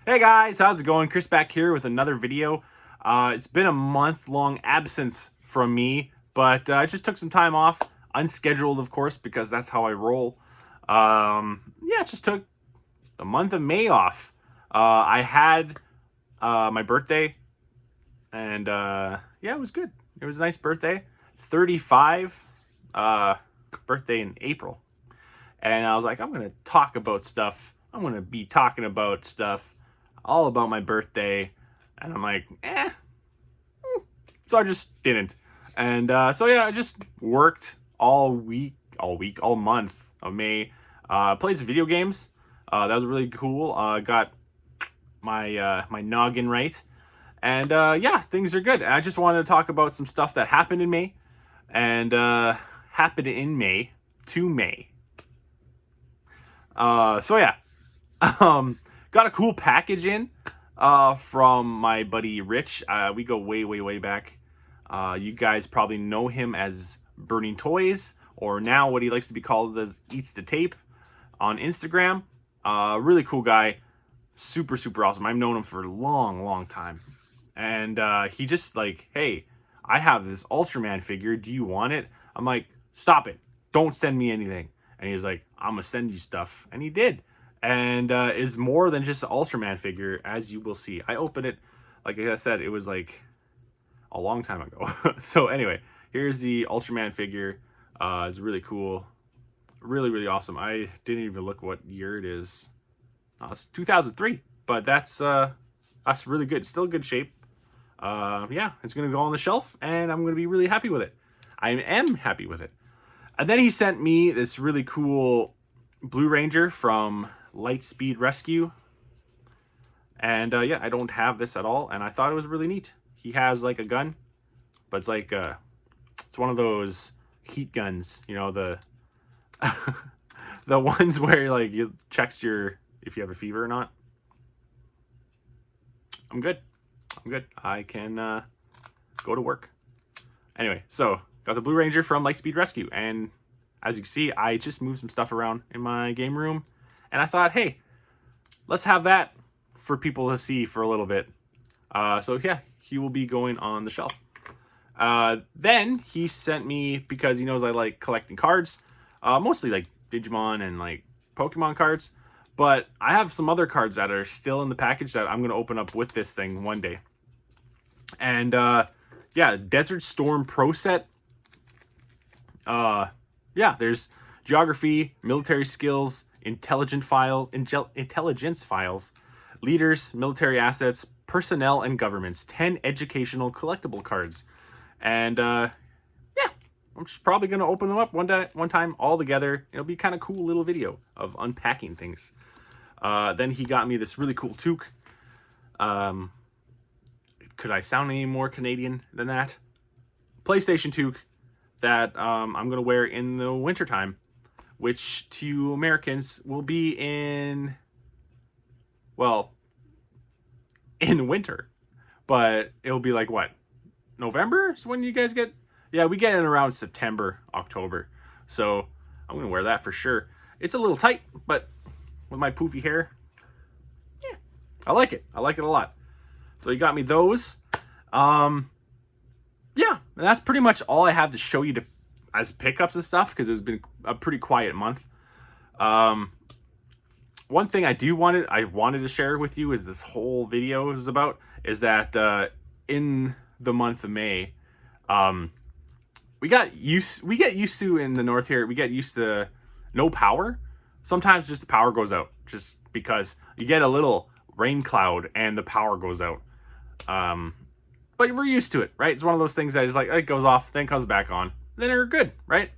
Hey guys, how's it going? Chris back here with another video. It's been a month-long absence from me, but I just took some time off, unscheduled of course, because that's how I roll. Yeah, just took the month of May off. I had my birthday, and yeah, it was good. It was a nice birthday. 35, birthday in April. And I was like, I'm going to talk about stuff. I'm going to be talking about stuff all about my birthday. And I'm like, So I just didn't. And so yeah, I just worked all month of May. Played some video games. That was really cool. Got my my noggin right. And yeah, things are good. And I just wanted to talk about some stuff that happened in May. And happened in May to May. So yeah, got a cool package in from my buddy Rich. We go way back. You guys probably know him as Burning Toys, or now what he likes to be called as Eats the Tape on Instagram. Really cool guy, super awesome. I've known him for a long time, and he just like, hey, I have this Ultraman figure. Do you want it? I'm like, stop it! Don't send me anything. And he was like, I'm gonna send you stuff. And he did. And is more than just an Ultraman figure, as you will see. I opened it, like I said, it was like a long time ago. So anyway, here's the Ultraman figure. It's really cool. Really awesome. I didn't even look what year it is. It's 2003. But that's really good. Still good shape. Yeah, it's gonna go on the shelf, and I'm gonna be really happy with it. I am happy with it. And then he sent me this really cool Blue Ranger from Lightspeed Rescue. And yeah, I don't have this at all, and I thought it was really neat. He has like a gun, but it's like it's one of those heat guns, you know, the the ones where like it checks your if you have a fever or not. I'm good. I can go to work. Anyway, so got the Blue Ranger from Lightspeed Rescue, and as you can see, I just moved some stuff around in my game room, and I thought, hey, let's have that for people to see for a little bit. So yeah, he will be going on the shelf. Then he sent me, because he knows I like collecting cards, mostly like Digimon and like Pokemon cards, but I have some other cards that are still in the package that I'm going to open up with this thing one day. And yeah, Desert Storm Pro Set. Yeah, there's geography, military skills, intelligence files, leaders, military assets, personnel, and governments. 10 educational collectible cards. And yeah, I'm just probably going to open them up one time all together. It'll be kind of cool little video of unpacking things. Then he got me this really cool toque. Could I sound any more Canadian than that? PlayStation toque that I'm going to wear in the wintertime, which to Americans will be in the winter. But it'll be like, what, November is when you guys get? Yeah, we get in around September, October. So I'm going to wear that for sure. It's a little tight, but with my poofy hair, yeah, I like it. I like it a lot. So he got me those. Yeah, and that's pretty much all I have to show you as pickups and stuff, because it's been a pretty quiet month. One thing I wanted to share with you is this whole video is about is that in the month of May, we get used to in the north here. We get used to no power. Sometimes just the power goes out, just because you get a little rain cloud and the power goes out. But we're used to it, right? It's one of those things that is like, it goes off, then comes back on. Then they're good, right?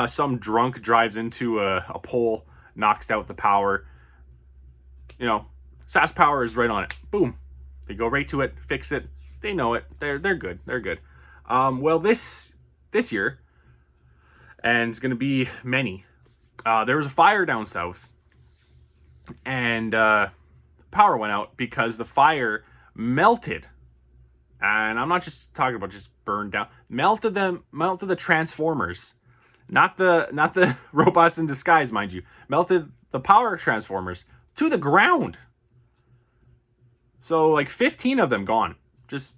Some drunk drives into a pole, knocks out the power. You know, SAS Power is right on it. Boom. They go right to it, fix it. They know it. They're good. They're good. Well, this year, and it's going to be many, there was a fire down south, and power went out because the fire melted. And I'm not just talking about just burned down. Melted the transformers. Not the robots in disguise, mind you. Melted the power transformers to the ground. So like 15 of them gone, just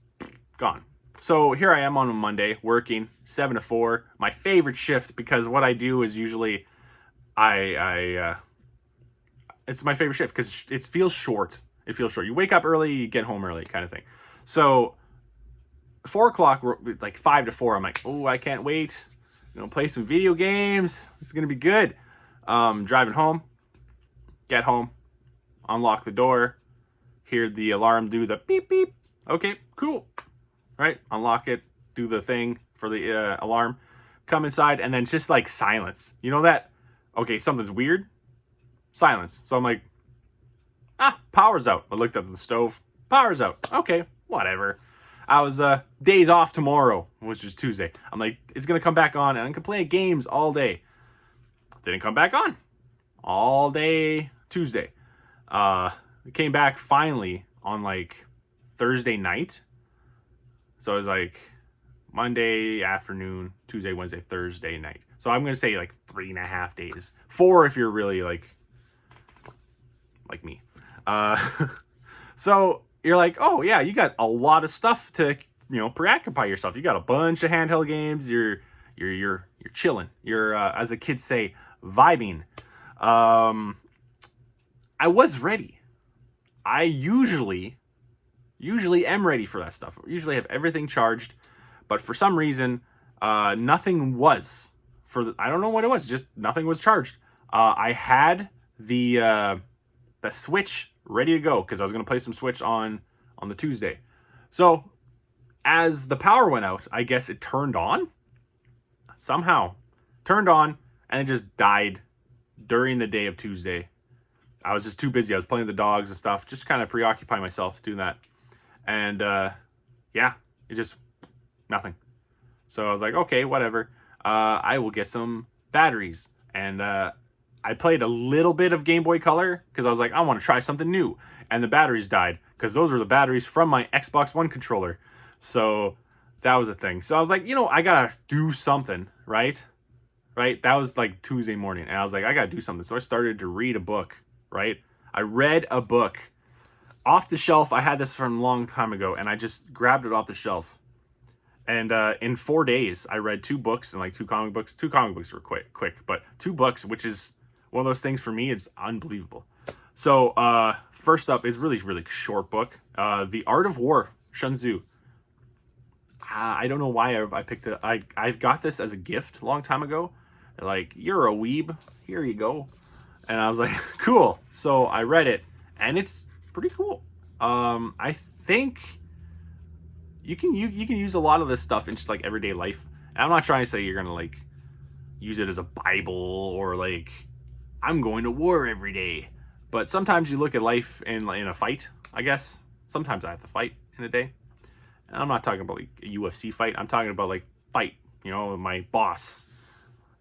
gone. So here I am on a Monday working 7 to 4, my favorite shift, because what I do is usually it's my favorite shift because it feels short. It feels short. You wake up early, you get home early, kind of thing. So 4 o'clock, like 5 to 4, I'm like, oh, I can't wait. Play some video games. This is gonna be good. Driving home, get home, unlock the door, hear the alarm do the beep beep. Okay, cool. Right, unlock it, do the thing for the alarm, come inside, and then just like silence. You know that? Okay, something's weird. Silence. So I'm like, power's out. I looked up at the stove. Power's out. Okay, whatever. I was days off tomorrow, which is Tuesday. I'm like, it's gonna come back on, and I can play games all day. Didn't come back on all day Tuesday. It came back finally on like Thursday night. So it was like Monday afternoon, Tuesday, Wednesday, Thursday night. So I'm gonna say like 3.5 days. 4 if you're really like me. So you're like, oh yeah, you got a lot of stuff to preoccupy yourself. You got a bunch of handheld games. You're chilling. You're as the kids say, vibing. I was ready. I usually am ready for that stuff. Usually have everything charged, but for some reason, nothing was. I don't know what it was. Just nothing was charged. I had the Switch ready to go because I was going to play some Switch on the Tuesday. So as the power went out, I guess it turned on. Somehow turned on and it just died during the day of Tuesday. I was just too busy. I was playing with the dogs and stuff, just kind of preoccupying myself doing that. And it just nothing. So I was like, okay, whatever. I will get some batteries. And I played a little bit of Game Boy Color because I was like, I want to try something new. And the batteries died because those were the batteries from my Xbox One controller. So that was a thing. So I was like, I got to do something, right? Right? That was like Tuesday morning. And I was like, I got to do something. So I started to read a book, right? I read a book off the shelf. I had this from a long time ago and I just grabbed it off the shelf. And in 4 days, I read 2 books and like 2 comic books. 2 comic books were quick, but 2 books, which is one of those things for me, it's unbelievable. So first up is really, really short book. The Art of War, Sun Tzu. I don't know why I picked it. I got this as a gift a long time ago. They're like, you're a weeb. Here you go. And I was like, cool. So I read it, and it's pretty cool. I think you can use a lot of this stuff in just like everyday life. And I'm not trying to say you're gonna like use it as a Bible or like I'm going to war every day. But sometimes you look at life in a fight, I guess. Sometimes I have to fight in a day. And I'm not talking about like a UFC fight. I'm talking about like fight, my boss.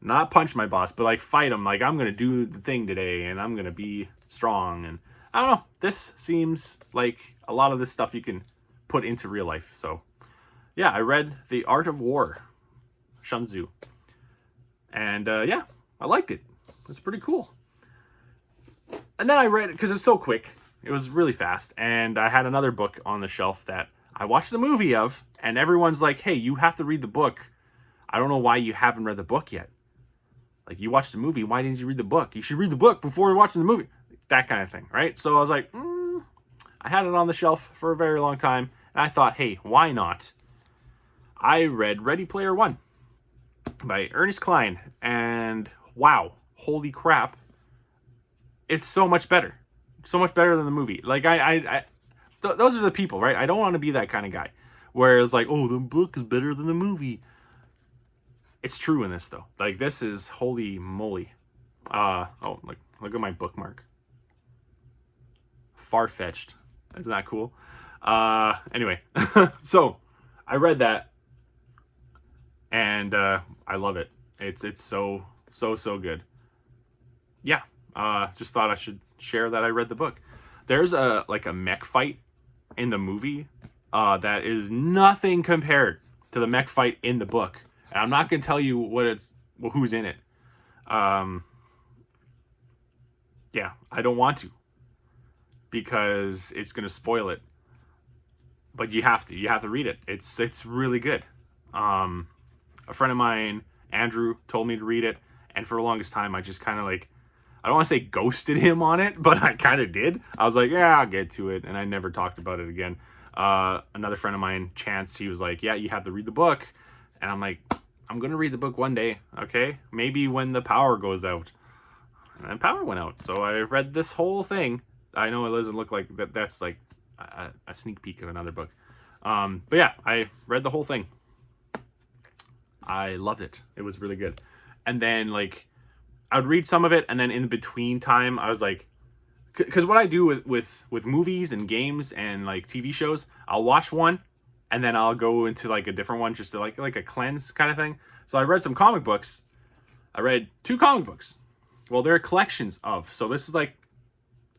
Not punch my boss, but like fight him. Like I'm going to do the thing today and I'm going to be strong. And I don't know. This seems like a lot of this stuff you can put into real life. So yeah, I read The Art of War, Sun Tzu. And I liked it. It's pretty cool. And then I read it because it's so quick. It was really fast. And I had another book on the shelf that I watched the movie of. And everyone's like, hey, you have to read the book. I don't know why you haven't read the book yet. Like, you watched the movie. Why didn't you read the book? You should read the book before you're watching the movie. That kind of thing, right? So I was like, I had it on the shelf for a very long time. And I thought, hey, why not? I read Ready Player One by Ernest Cline. And wow, holy crap. It's so much better. So much better than the movie. Like, those are the people, right? I don't want to be that kind of guy where it's like, oh, the book is better than the movie. It's true in this, though. Like, this is holy moly. Look at my bookmark. Far-fetched. Isn't that cool? Anyway, so I read that and I love it. It's so good. Yeah. Just thought I should share that I read the book. There's a mech fight in the movie that is nothing compared to the mech fight in the book. And I'm not going to tell you who's in it. Yeah, I don't want to. Because it's going to spoil it. but you have to read it. It's really good. A friend of mine, Andrew, told me to read it, and for the longest time I just kind of like, I don't want to say ghosted him on it, but I kind of did. I was like, yeah, I'll get to it, and I never talked about it again. Another friend of mine, Chance, he was like, yeah, you have to read the book, and I'm like, I'm gonna read the book one day, okay? Maybe when the power goes out. And then power went out, so I read this whole thing. I know it doesn't look like that. That's like a sneak peek of another book. But yeah, I read the whole thing. I loved it. It was really good. And then like I would read some of it, and then in between time, I was like, because what I do with movies and games and like TV shows, I'll watch one, and then I'll go into like a different one, just to like a cleanse kind of thing. So I read some comic books. I read 2 comic books. Well, they're collections of. So this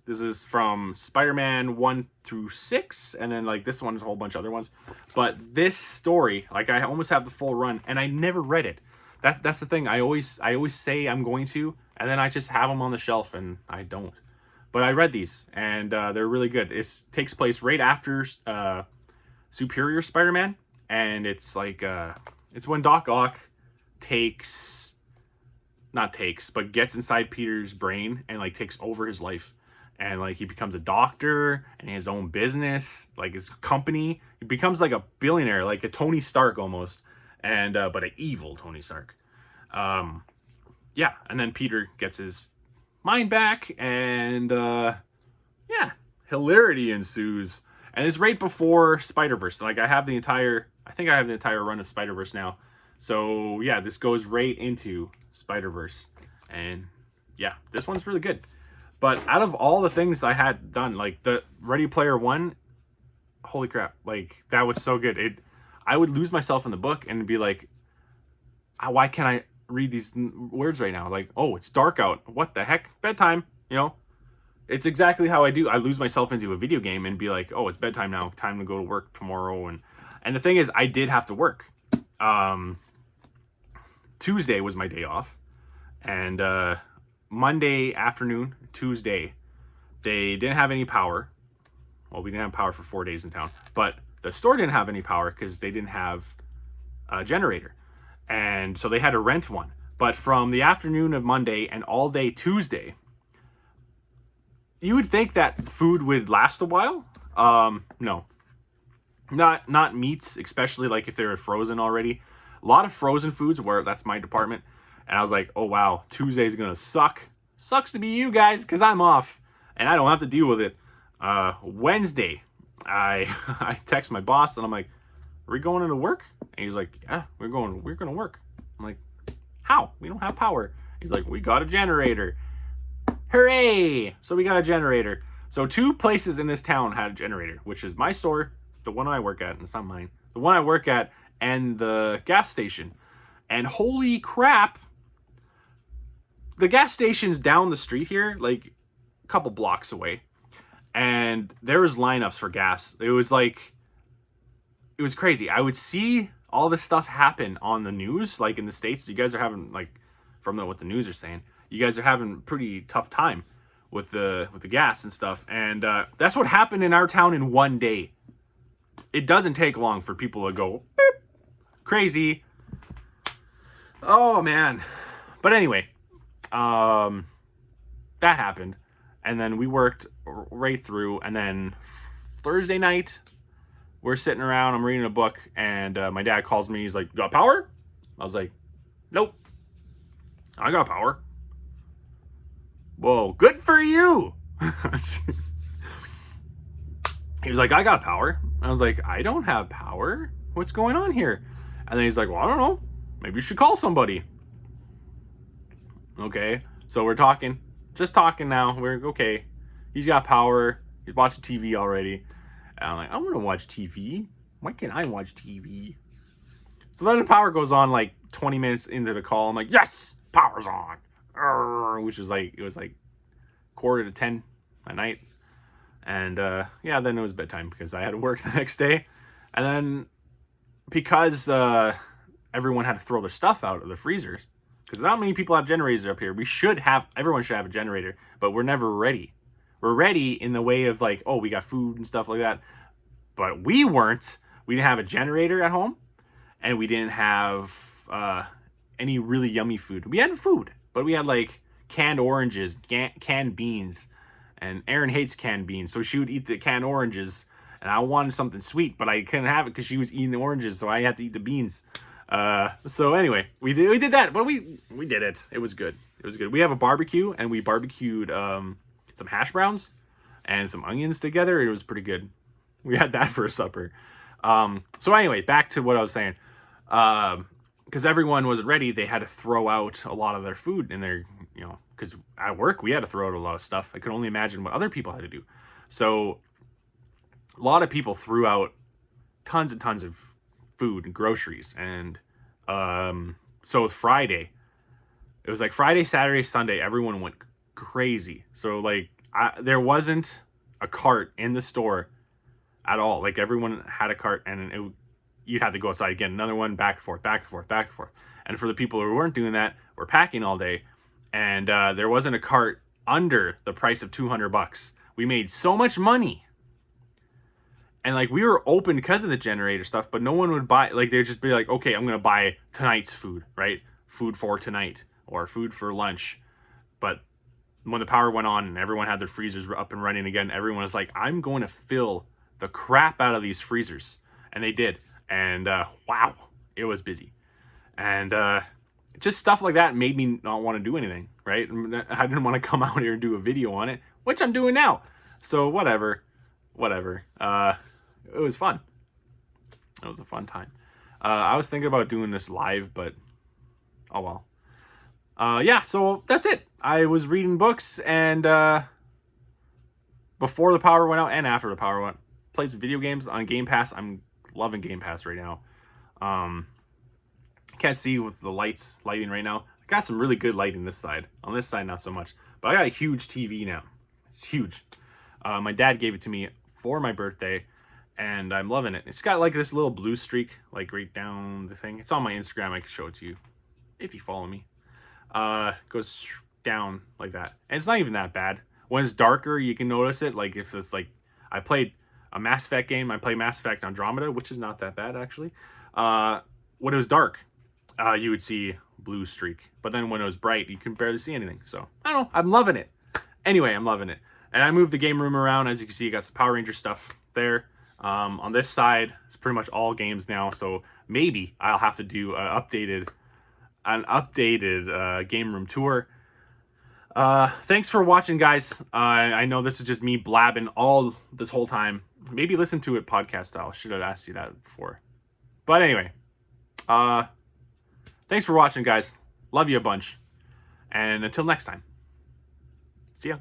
is from Spider-Man 1 through 6, and then like this one is a whole bunch of other ones. But this story, like I almost have the full run, and I never read it. That's the thing. I always say I'm going to, and then I just have them on the shelf, and I don't. But I read these, and they're really good. It takes place right after Superior Spider-Man, and it's like it's when Doc Ock gets inside Peter's brain and like takes over his life, and like he becomes a doctor and his own business, like his company. He becomes like a billionaire, like a Tony Stark almost, and but an evil Tony Stark. Yeah, and then Peter gets his mind back, and yeah, hilarity ensues. And it's right before Spider-Verse. Like I think I have the entire run of Spider-Verse now. So yeah, this goes right into Spider-Verse. And yeah, this one's really good. But out of all the things I had done, like the Ready Player One, holy crap, like that was so good. I would lose myself in the book and be like, why can't I read these words right now? Like, oh, it's dark out. What the heck? Bedtime, you know? It's exactly how I do. I lose myself into a video game and be like, oh, it's bedtime now. Time to go to work tomorrow. And the thing is, I did have to work. Tuesday was my day off. And Monday afternoon, Tuesday, they didn't have any power. Well, we didn't have power for 4 days in town. But the store didn't have any power because they didn't have a generator. And so they had to rent one. But from the afternoon of Monday and all day Tuesday, you would think that food would last a while. No. Not meats, especially like if they're frozen already. A lot of frozen foods, where that's my department. And I was like, oh wow, Tuesday's gonna suck. Sucks to be you guys, because I'm off. And I don't have to deal with it. Wednesday, I text my boss and I'm like, are we going into work? And he's like, yeah, we're gonna work. I'm like, how? We don't have power. He's like, we got a generator. Hooray! So we got a generator. So 2 places in this town had a generator, which is my store, the one I work at, and it's not mine, the one I work at, and the gas station. And holy crap, the gas station's down the street here, like a couple blocks away. And there was lineups for gas. It was crazy. I would see all this stuff happen on the news, like in the States. You guys are having, like, from what the news are saying, you guys are having a pretty tough time with the gas and stuff. And that's what happened in our town in one day. It doesn't take long for people to go beep, crazy. Oh man. But anyway, that happened. And then we worked right through. And then Thursday night, we're sitting around, I'm reading a book, and my dad calls me. He's like, got power? I was like, nope. I got power. Whoa, good for you. He was like, I got power. I was like, I don't have power. What's going on here? And then he's like, well, I don't know. Maybe you should call somebody. Okay, so we're talking. Just talking now. We're okay. He's got power. He's watching TV already. And I'm like, I want to watch TV. Why can't I watch TV? So then the power goes on like 20 minutes into the call. I'm like, yes, power's on. Which was like, it was like 9:45 at night. And yeah, then it was bedtime because I had to work the next day. And then because everyone had to throw their stuff out of the freezers, because not many people have generators up here. Everyone should have a generator, but we're never ready. We're ready in the way of like, oh, we got food and stuff like that. But we weren't. We didn't have a generator at home, and we didn't have any really yummy food. We had food, but we had like canned oranges, canned beans, and Erin hates canned beans, so she would eat the canned oranges, and I wanted something sweet, but I couldn't have it because she was eating the oranges, so I had to eat the beans. So anyway, we did that, but we did it. It was good. It was good. We have a barbecue, and we barbecued some hash browns and some onions together. It was pretty good. We had that for a supper. So anyway, back to what I was saying. Because everyone wasn't ready, they had to throw out a lot of their food in their, because at work we had to throw out a lot of stuff. I could only imagine what other people had to do. So a lot of people threw out tons and tons of food and groceries. And so Friday, it was like Friday, Saturday, Sunday, everyone went crazy. So like there wasn't a cart in the store at all. Like everyone had a cart, and you'd have to go outside, get another one, back and forth, back and forth, back and forth. And for the people who weren't doing that, were packing all day, and there wasn't a cart under the price of $200. We made so much money. And like we were open because of the generator stuff, but no one would buy, like they'd just be like, okay, I'm going to buy tonight's food, right? Food for tonight or food for lunch. But when the power went on and everyone had their freezers up and running again, everyone was like, I'm going to fill the crap out of these freezers. And they did. And wow, it was busy. And just stuff like that made me not want to do anything, right? I didn't want to come out here and do a video on it, which I'm doing now. So whatever. It was fun. It was a fun time. I was thinking about doing this live, but oh well. Yeah, so that's it. I was reading books, and before the power went out and after the power went, played some video games on Game Pass. I'm loving Game Pass right now. Can't see with the lighting right now. I got some really good lighting this side. On this side, not so much. But I got a huge TV now. It's huge. My dad gave it to me for my birthday, and I'm loving it. It's got like this little blue streak, like right down the thing. It's on my Instagram. I can show it to you if you follow me. Goes down like that, and it's not even that bad. When it's darker, you can notice it. Like if it's like, I played a Mass Effect game. I played Mass Effect Andromeda, which is not that bad actually. When it was dark, you would see blue streak, but then when it was bright, you can barely see anything. So I don't know. I'm loving it. Anyway, I'm loving it. And I moved the game room around. As you can see, you got some Power Ranger stuff there. On this side, it's pretty much all games now. So maybe I'll have to do an updated game room tour. Thanks for watching, guys. I know this is just me blabbing all this whole time. Maybe listen to it podcast style. Should have asked you that before. But anyway, thanks for watching, guys. Love you a bunch. And until next time, see ya.